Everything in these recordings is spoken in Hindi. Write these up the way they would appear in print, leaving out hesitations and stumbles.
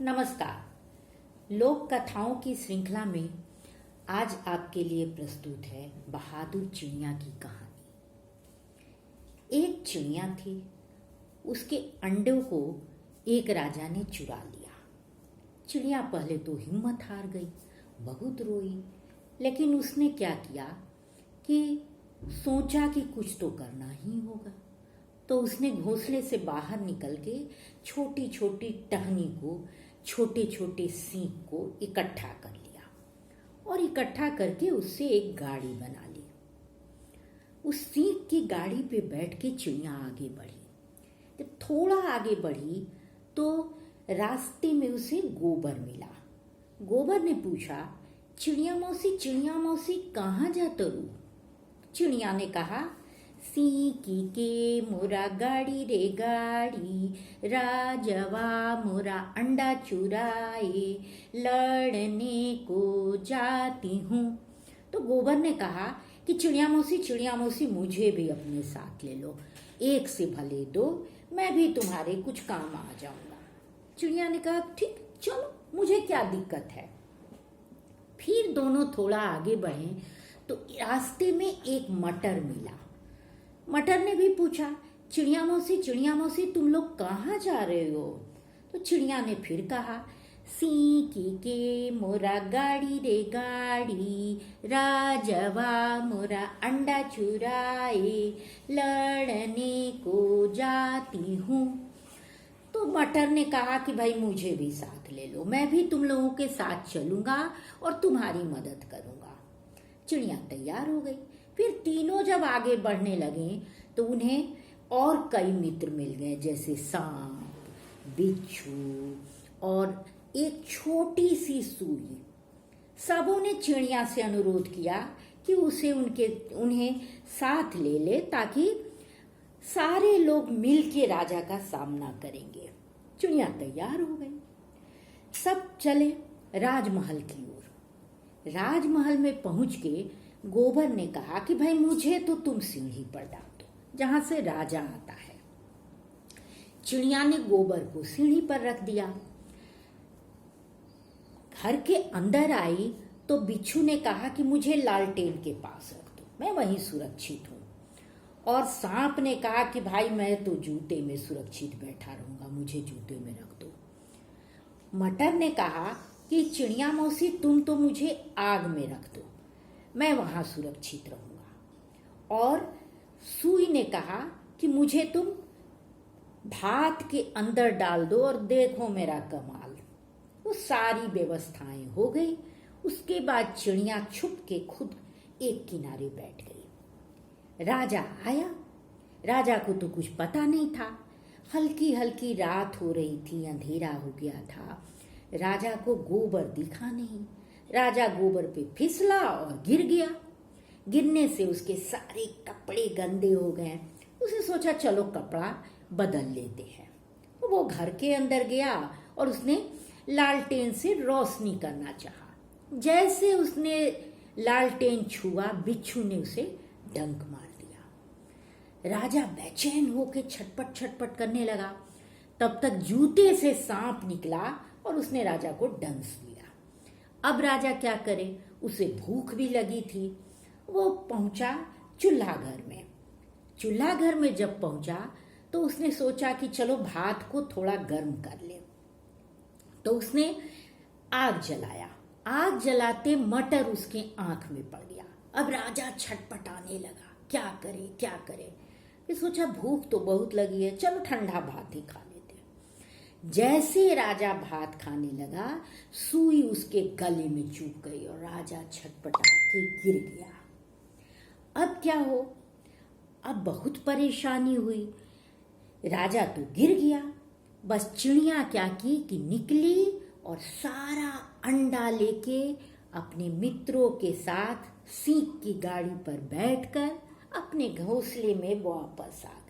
नमस्कार। लोक कथाओं की श्रृंखला में आज आपके लिए प्रस्तुत है बहादुर चिड़िया की कहानी। एक चिड़िया थी, उसके अंडों को एक राजा ने चुरा लिया। चिड़िया पहले तो हिम्मत हार गई, बहुत रोई, लेकिन उसने क्या किया कि सोचा कि कुछ तो करना ही होगा। तो उसने घोंसले से बाहर निकल के छोटी छोटी टहनी को, छोटे छोटे सींग को इकट्ठा कर लिया और इकट्ठा करके उससे एक गाड़ी बना ली। उस सींग की गाड़ी पे बैठ के चिड़िया आगे बढ़ी। जब थोड़ा आगे बढ़ी तो रास्ते में उसे गोबर मिला। गोबर ने पूछा, चिड़िया मौसी कहाँ जाते हो? चिड़िया ने कहा, सीकी के मोरा गाड़ी रे गाड़ी, राजवा मोरा अंडा चुराए, लड़ने को जाती हूँ। तो गोबर ने कहा कि चिड़िया मौसी मुझे भी अपने साथ ले लो, एक से भले दो, मैं भी तुम्हारे कुछ काम आ जाऊंगा। चिड़िया ने कहा, ठीक, चलो, मुझे क्या दिक्कत है। फिर दोनों थोड़ा आगे बढ़े तो रास्ते में एक मटर मिला। मटर ने भी पूछा, चिड़िया मौसी तुम लोग कहाँ जा रहे हो? तो चिड़िया ने फिर कहा, सीकी के मोरा गाड़ी रे गाड़ी, राजवा मोरा अंडा चुराए, लड़ने को जाती हूँ। तो मटर ने कहा कि भाई मुझे भी साथ ले लो, मैं भी तुम लोगों के साथ चलूंगा और तुम्हारी मदद करूंगा। चिड़िया तैयार हो गई। फिर तीनों जब आगे बढ़ने लगे तो उन्हें और कई मित्र मिल गए, जैसे सांप, बिच्छू और एक छोटी सी सुई। सबों ने चिड़िया से अनुरोध किया कि उन्हें साथ ले ले, ताकि सारे लोग मिल के राजा का सामना करेंगे। चिड़िया तैयार हो गई। सब चले राजमहल की ओर। राजमहल में पहुंच के गोबर ने कहा कि भाई मुझे तो तुम सीढ़ी पर डाल दो, जहां से राजा आता है। चिड़िया ने गोबर को सीढ़ी पर रख दिया। घर के अंदर आई तो बिच्छू ने कहा कि मुझे लालटेन के पास रख दो, मैं वहीं सुरक्षित हूं। और सांप ने कहा कि भाई मैं तो जूते में सुरक्षित बैठा रहूंगा, मुझे जूते में रख दो। मटर ने कहा कि चिड़िया मौसी तुम तो मुझे आग में रख दो, मैं वहां सुरक्षित रहूंगा। और सुई ने कहा कि मुझे तुम भात के अंदर डाल दो और देखो मेरा कमाल। वो सारी व्यवस्थाएं हो गई। उसके बाद चिड़िया छुप के खुद एक किनारे बैठ गई। राजा आया। राजा को तो कुछ पता नहीं था। हल्की हल्की रात हो रही थी, अंधेरा हो गया था। राजा को गोबर दिखा नहीं। राजा गोबर पे फिसला और गिर गया। गिरने से उसके सारे कपड़े गंदे हो गए। उसे सोचा चलो कपड़ा बदल लेते हैं। वो घर के अंदर गया और उसने लालटेन से रोशनी करना चाहा। जैसे उसने लालटेन छुआ, बिच्छू ने उसे डंक मार दिया। राजा बेचैन होकर छटपट छटपट करने लगा। तब तक जूते से सांप निकला और उसने राजा को डंस दिया। अब राजा क्या करे, उसे भूख भी लगी थी। वो पहुंचा चूल्हा घर में। चूल्हा घर में जब पहुंचा तो उसने सोचा कि चलो भात को थोड़ा गर्म कर ले। तो उसने आग जलाया। आग जलाते मटर उसके आंख में पड़ गया। अब राजा छटपटाने लगा, क्या करे। फिर सोचा भूख तो बहुत लगी है, चलो ठंडा भात ही खा लेते। जैसे राजा भात खाने लगा, सुई उसके गले में चुभ गई और राजा छटपटा के गिर गया। अब क्या हो? अब बहुत परेशानी हुई। राजा तो गिर गया। बस चिड़िया क्या की कि निकली और सारा अंडा लेके अपने मित्रों के साथ सींग की गाड़ी पर बैठकर अपने घोंसले में वापस आ गई।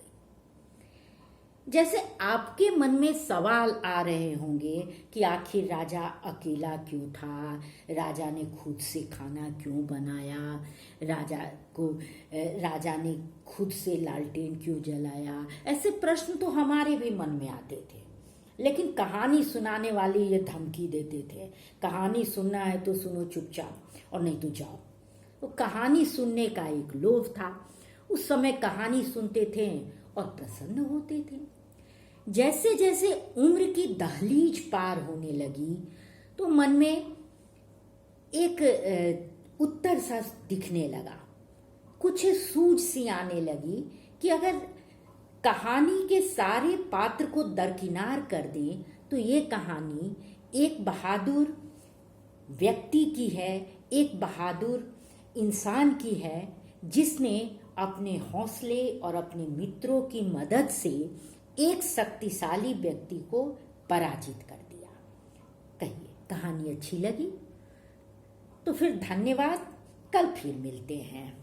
जैसे आपके मन में सवाल आ रहे होंगे कि आखिर राजा अकेला क्यों था, राजा ने खुद से खाना क्यों बनाया, राजा ने खुद से लालटेन क्यों जलाया। ऐसे प्रश्न तो हमारे भी मन में आते थे। लेकिन कहानी सुनाने वाले ये धमकी देते थे, कहानी सुनना है तो सुनो चुपचाप और नहीं तो जाओ। तो कहानी सुनने का एक लोभ था। उस समय कहानी सुनते थे और प्रसन्न होते थे। जैसे जैसे उम्र की दहलीज पार होने लगी तो मन में एक उत्तर सा दिखने लगा, कुछ सूझ सी आने लगी कि अगर कहानी के सारे पात्र को दरकिनार कर दें तो ये कहानी एक बहादुर व्यक्ति की है, एक बहादुर इंसान की है जिसने अपने हौसले और अपने मित्रों की मदद से एक शक्तिशाली व्यक्ति को पराजित कर दिया। कहिए कहानी अच्छी लगी तो फिर धन्यवाद, कल फिर मिलते हैं।